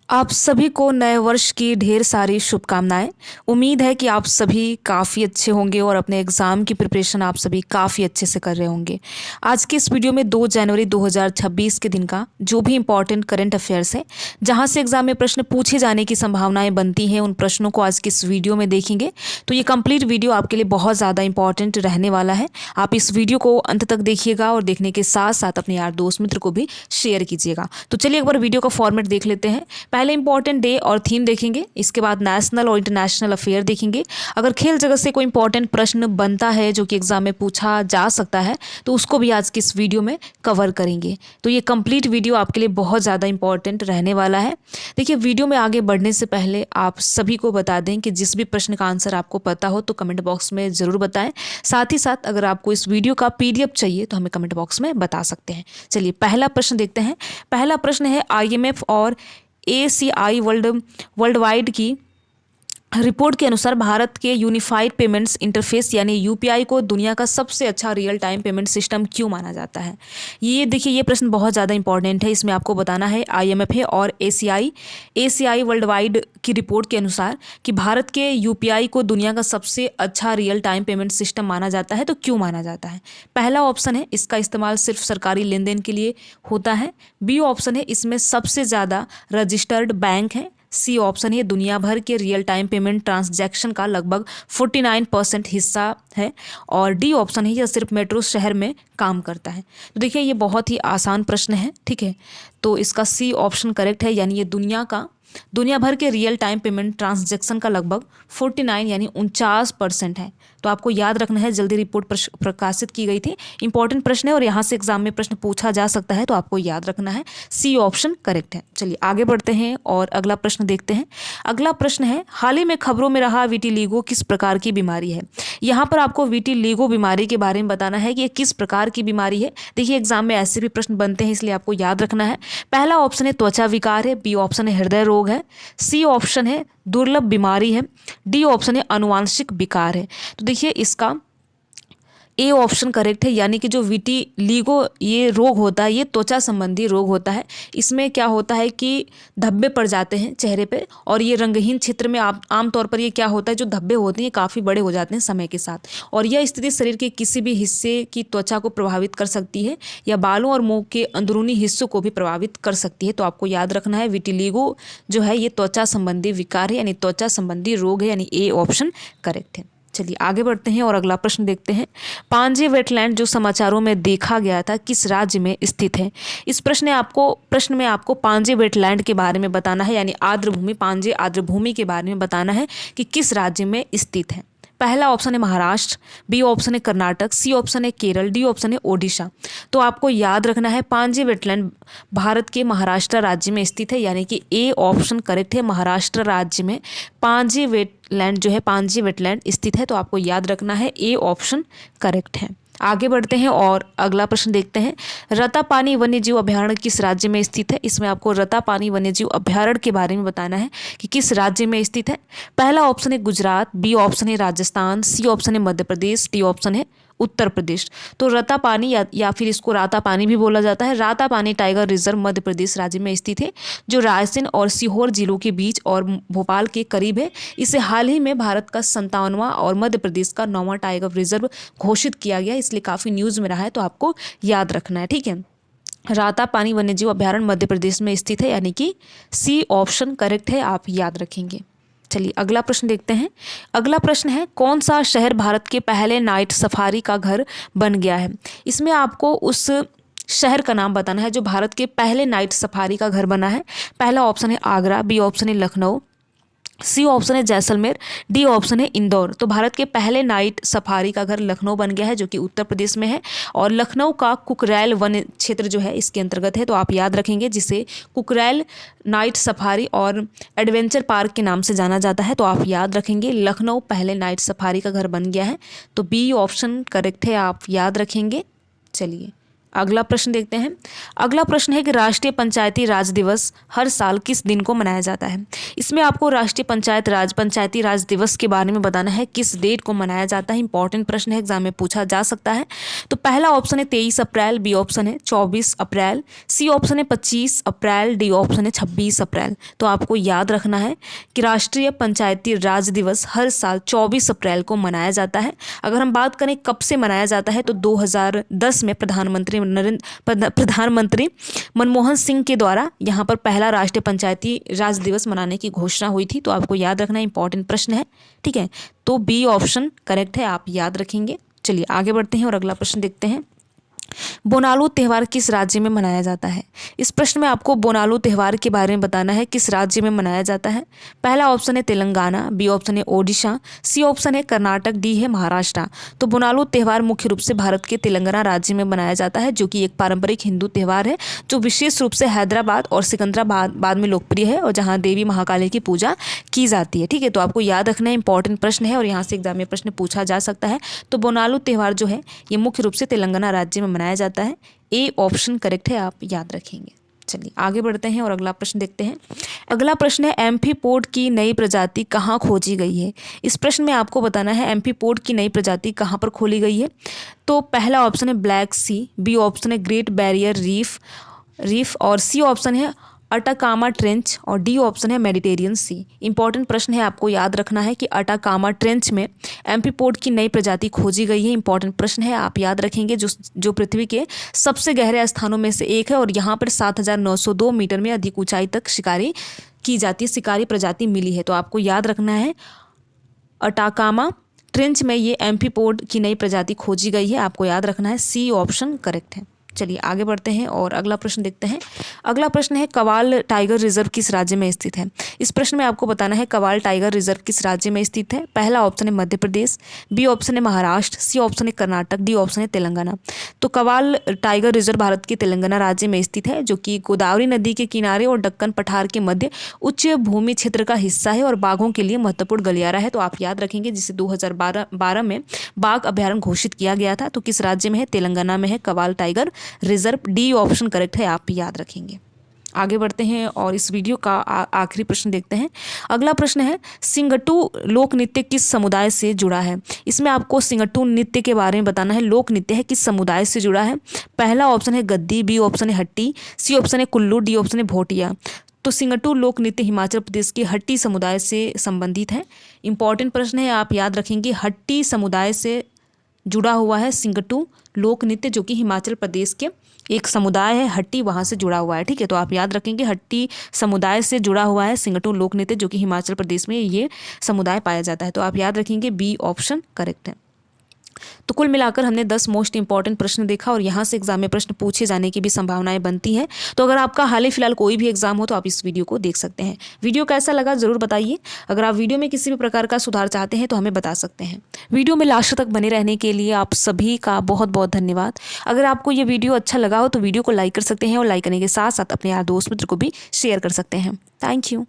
आप सभी को नए वर्ष की ढेर सारी शुभकामनाएं। उम्मीद है कि आप सभी काफ़ी अच्छे होंगे और अपने एग्ज़ाम की प्रिपरेशन आप सभी काफ़ी अच्छे से कर रहे होंगे। आज के इस वीडियो में 2 जनवरी 2026 के दिन का जो भी इम्पोर्टेंट करंट अफेयर्स है, जहां से एग्ज़ाम में प्रश्न पूछे जाने की संभावनाएं बनती हैं, उन प्रश्नों को आज के इस वीडियो में देखेंगे। तो ये कंप्लीट वीडियो आपके लिए बहुत ज़्यादा इंपॉर्टेंट रहने वाला है। आप इस वीडियो को अंत तक देखिएगा और देखने के साथ साथ अपने यार दोस्त मित्र को भी शेयर कीजिएगा। तो चलिए एक बार वीडियो का फॉर्मेट देख लेते हैं। पहले इंपॉर्टेंट डे और थीम देखेंगे, इसके बाद नेशनल और इंटरनेशनल अफेयर देखेंगे। अगर खेल जगत से कोई इंपॉर्टेंट प्रश्न बनता है जो कि एग्जाम में पूछा जा सकता है तो उसको भी आज की इस वीडियो में कवर करेंगे। तो ये कंप्लीट वीडियो आपके लिए बहुत ज़्यादा इंपॉर्टेंट रहने वाला है। देखिए, वीडियो में आगे बढ़ने से पहले आप सभी को बता दें कि जिस भी प्रश्न का आंसर आपको पता हो तो कमेंट बॉक्स में ज़रूर बताएं। साथ ही साथ अगर आपको इस वीडियो का PDF चाहिए तो हमें कमेंट बॉक्स में बता सकते हैं। चलिए पहला प्रश्न देखते हैं। पहला प्रश्न है, IMF और ACI वर्ल्ड वाइड की रिपोर्ट के अनुसार भारत के यूनिफाइड पेमेंट्स इंटरफेस यानी UPI को दुनिया का सबसे अच्छा रियल टाइम पेमेंट सिस्टम क्यों माना जाता है। ये देखिए, ये प्रश्न बहुत ज़्यादा इंपॉर्टेंट है। इसमें आपको बताना है IMF है और ACI वर्ल्ड वाइड की रिपोर्ट के अनुसार कि भारत के UPI को दुनिया का सबसे अच्छा रियल टाइम पेमेंट सिस्टम माना जाता है। तो क्यों माना जाता है? पहला ऑप्शन है, इसका इस्तेमाल सिर्फ सरकारी लेन देन के लिए होता है। B ऑप्शन है, इसमें सबसे ज़्यादा रजिस्टर्ड बैंक है। C ऑप्शन है, दुनिया भर के रियल टाइम पेमेंट ट्रांजैक्शन का लगभग 49% हिस्सा है। और D ऑप्शन है, यह सिर्फ मेट्रो शहर में काम करता है। तो देखिए, ये बहुत ही आसान प्रश्न है, ठीक है। तो इसका C ऑप्शन करेक्ट है, यानी ये दुनिया भर के रियल टाइम पेमेंट ट्रांजैक्शन का लगभग 49 यानी 49% है। तो आपको याद रखना है, जल्दी रिपोर्ट प्रकाशित की गई थी, इंपॉर्टेंट प्रश्न है और यहाँ से एग्जाम में प्रश्न पूछा जा सकता है। तो आपको याद रखना है, C ऑप्शन करेक्ट है। चलिए आगे बढ़ते हैं और अगला प्रश्न देखते हैं। अगला प्रश्न है, हाल ही में खबरों में रहा विटिलिगो किस प्रकार की बीमारी है। यहाँ पर आपको विटिलिगो बीमारी के बारे में बताना है कि ये किस प्रकार की बीमारी है। देखिए, एग्जाम में ऐसे भी प्रश्न बनते हैं, इसलिए आपको याद रखना है। पहला ऑप्शन है त्वचा विकार है। B ऑप्शन है हृदय रोग है। C ऑप्शन है दुर्लभ बीमारी है। D ऑप्शन है आनुवांशिक विकार है। तो देखिए, इसका A ऑप्शन करेक्ट है, यानी कि जो विटिलिगो ये रोग होता है, ये त्वचा संबंधी रोग होता है। इसमें क्या होता है कि धब्बे पड़ जाते हैं चेहरे पे और ये रंगहीन क्षेत्र में आमतौर पर ये क्या होता है, जो धब्बे होते हैं काफ़ी बड़े हो जाते हैं समय के साथ। और यह स्थिति शरीर के किसी भी हिस्से की त्वचा को प्रभावित कर सकती है या बालों और मुंह के अंदरूनी हिस्सों को भी प्रभावित कर सकती है। तो आपको याद रखना है, विटिलिगो जो है ये त्वचा संबंधी विकार है, यानी त्वचा संबंधी रोग है, यानी A ऑप्शन करेक्ट है। चलिए आगे बढ़ते हैं और अगला प्रश्न देखते हैं। पांजे वेटलैंड जो समाचारों में देखा गया था किस राज्य में स्थित है। इस प्रश्न में आपको पांजे वेटलैंड के बारे में बताना है, यानी आर्द्रभूमि, पांजे आर्द्रभूमि के बारे में बताना है कि किस राज्य में स्थित है। पहला ऑप्शन है महाराष्ट्र, B ऑप्शन है कर्नाटक, C ऑप्शन है केरल, D ऑप्शन है ओडिशा। तो आपको याद रखना है, पांजे वेटलैंड भारत के महाराष्ट्र राज्य में स्थित है, यानी कि A ऑप्शन करेक्ट है। महाराष्ट्र राज्य में पांजे वेटलैंड स्थित है। तो आपको याद रखना है, A ऑप्शन करेक्ट है। आगे बढ़ते हैं और अगला प्रश्न देखते हैं। रतापानी वन्यजीव अभयारण्य किस राज्य में स्थित है। इसमें आपको रतापानी वन्यजीव अभयारण्य के बारे में बताना है कि किस राज्य में स्थित है। पहला ऑप्शन है गुजरात, B ऑप्शन है राजस्थान, C ऑप्शन है मध्य प्रदेश, D ऑप्शन है उत्तर प्रदेश। तो रतापानी या फिर इसको रातापानी भी बोला जाता है, रातापानी टाइगर रिजर्व मध्य प्रदेश राज्य में स्थित है, जो रायसेन और सीहोर जिलों के बीच और भोपाल के करीब है। इसे हाल ही में भारत का 57वां और मध्य प्रदेश का 9वां टाइगर रिजर्व घोषित किया गया, इसलिए काफ़ी न्यूज़ में रहा है। तो आपको याद रखना है, ठीक है। रातापानी वन्यजीव अभयारण्य मध्य प्रदेश में स्थित है, यानी कि C ऑप्शन करेक्ट है, आप याद रखेंगे। चलिए अगला प्रश्न देखते हैं। अगला प्रश्न है, कौन सा शहर भारत के पहले नाइट सफारी का घर बन गया है। इसमें आपको उस शहर का नाम बताना है जो भारत के पहले नाइट सफारी का घर बना है। पहला ऑप्शन है आगरा, B ऑप्शन है लखनऊ, C ऑप्शन है जैसलमेर, D ऑप्शन है इंदौर। तो भारत के पहले नाइट सफारी का घर लखनऊ बन गया है, जो कि उत्तर प्रदेश में है। और लखनऊ का कुकरैल वन क्षेत्र जो है इसके अंतर्गत है। तो आप याद रखेंगे, जिसे कुकरैल नाइट सफारी और एडवेंचर पार्क के नाम से जाना जाता है। तो आप याद रखेंगे, लखनऊ पहले नाइट सफारी का घर बन गया है। तो B ऑप्शन करेक्ट है, आप याद रखेंगे। चलिए अगला प्रश्न देखते हैं। अगला प्रश्न है कि राष्ट्रीय पंचायती राज दिवस हर साल किस दिन को मनाया जाता है। इसमें आपको राष्ट्रीय पंचायती राज दिवस के बारे में बताना है, किस डेट को मनाया जाता है। इंपॉर्टेंट प्रश्न है, एग्जाम में पूछा जा सकता है। तो पहला ऑप्शन है 23 अप्रैल, बी ऑप्शन है 24 अप्रैल, सी ऑप्शन है 25 अप्रैल, डी ऑप्शन है 26 अप्रैल। तो आपको याद रखना है कि राष्ट्रीय पंचायती राज दिवस हर साल 24 अप्रैल को मनाया जाता है। अगर हम बात करें कब से मनाया जाता है, तो 2010 में प्रधानमंत्री मनमोहन सिंह के द्वारा यहाँ पर पहला राष्ट्रीय पंचायती राज दिवस मनाने की घोषणा हुई थी। तो आपको याद रखना, इंपॉर्टेंट प्रश्न है, ठीक है। तो बी ऑप्शन करेक्ट है, आप याद रखेंगे। चलिए आगे बढ़ते हैं और अगला प्रश्न देखते हैं। बोनालू त्यौहार किस राज्य में मनाया जाता है। इस प्रश्न में आपको बोनालू त्यौहार के बारे में बताना है, किस राज्य में मनाया जाता है। पहला ऑप्शन है तेलंगाना, बी ऑप्शन है ओडिशा, सी ऑप्शन है कर्नाटक, डी है महाराष्ट्र। तो बोनालू त्यौहार मुख्य रूप से भारत के तेलंगाना राज्य में मनाया जाता है, जो कि एक पारंपरिक हिंदू त्यौहार है, जो विशेष रूप से हैदराबाद और सिकंदराबाद में लोकप्रिय है और जहाँ देवी महाकाली की पूजा की जाती है, ठीक है। तो आपको याद रखना है, इंपॉर्टेंट प्रश्न है और यहाँ से एग्जाम में प्रश्न पूछा जा सकता है। तो बोनालू त्यौहार जो है ये मुख्य रूप से तेलंगाना राज्य में मनाया जाता है। ए ऑप्शन करेक्ट है, आप याद रखेंगे। चलिए आगे बढ़ते हैं और अगला प्रश्न देखते हैं। अगला प्रश्न है एम्फी पोड की नई प्रजाति कहाँ खोजी गई है। इस प्रश्न में आपको बताना है एम्फी पोड की नई प्रजाति कहाँ पर खोली गई है। तो पहला ऑप्शन है ब्लैक सी, बी ऑप्शन है ग्रेट बैरियर रीफ और सी ऑप्शन है अटाकामा ट्रेंच और डी ऑप्शन है मेडिटेरियन सी। इंपॉर्टेंट प्रश्न है, आपको याद रखना है कि अटाकामा ट्रेंच में एम्फी पोड की नई प्रजाति खोजी गई है। इंपॉर्टेंट प्रश्न है, आप याद रखेंगे, जो पृथ्वी के सबसे गहरे स्थानों में से एक है और यहाँ पर 7,902 मीटर में अधिक ऊंचाई तक शिकारी की जाती है, शिकारी प्रजाति मिली है। तो आपको याद रखना है अटाकामा ट्रेंच में ये एम्फी पोड की नई प्रजाति खोजी गई है, आपको याद रखना है। सी ऑप्शन करेक्ट है। चलिए आगे बढ़ते हैं और अगला प्रश्न देखते हैं। अगला प्रश्न है कवाल टाइगर रिजर्व किस राज्य में स्थित है। इस प्रश्न में आपको बताना है कवाल टाइगर रिजर्व किस राज्य में स्थित है। पहला ऑप्शन है मध्य प्रदेश, बी ऑप्शन है महाराष्ट्र, सी ऑप्शन है कर्नाटक, डी ऑप्शन है तेलंगाना। तो कवाल टाइगर रिजर्व भारत के तेलंगाना राज्य में स्थित है, जो कि गोदावरी नदी के किनारे और दक्कन पठार के मध्य उच्च भूमि क्षेत्र का हिस्सा है और बाघों के लिए महत्वपूर्ण गलियारा है। तो आप याद रखेंगे, जिसे 2012 में बाघ अभ्यारण्य घोषित किया गया था। तो किस राज्य में है, तेलंगाना में है Kawal tiger reserve, D option correct है, आप याद रखेंगे। आगे बढ़ते हैं और इस वीडियो का आखिरी प्रश्न देखते हैं। अगला प्रश्न है सिंगटू लोक नृत्य किस समुदाय से जुड़ा है। इसमें आपको सिंगटू नृत्य के बारे में बताना है, लोक नृत्य है किस समुदाय से जुड़ा है। पहला ऑप्शन है गद्दी, बी ऑप्शन है हट्टी, सी ऑप्शन है कुल्लू, डी ऑप्शन है भोटिया। तो सिंगटू लोक नृत्य हिमाचल प्रदेश के हट्टी समुदाय से संबंधित है। इंपॉर्टेंट प्रश्न है, आप याद रखेंगे, हट्टी समुदाय से जुड़ा हुआ है सिंगटू लोक नृत्य, जो कि हिमाचल प्रदेश के एक समुदाय है हट्टी, वहाँ से जुड़ा हुआ है, ठीक है। तो आप याद रखेंगे हट्टी समुदाय से जुड़ा हुआ है सिंगटू लोक नृत्य, जो कि हिमाचल प्रदेश में ये समुदाय पाया जाता है। तो आप याद रखेंगे, बी ऑप्शन करेक्ट है। तो कुल मिलाकर हमने 10 मोस्ट इंपॉर्टेंट प्रश्न देखा और यहाँ से एग्जाम में प्रश्न पूछे जाने की भी संभावनाएं बनती हैं। तो अगर आपका हाल ही फिलहाल कोई भी एग्जाम हो तो आप इस वीडियो को देख सकते हैं। वीडियो कैसा लगा जरूर बताइए। अगर आप वीडियो में किसी भी प्रकार का सुधार चाहते हैं तो हमें बता सकते हैं। वीडियो में लास्ट तक बने रहने के लिए आप सभी का बहुत बहुत धन्यवाद। अगर आपको ये वीडियो अच्छा लगा हो तो वीडियो को लाइक कर सकते हैं और लाइक करने के साथ साथ अपने यार दोस्त मित्र को भी शेयर कर सकते हैं। Thank you.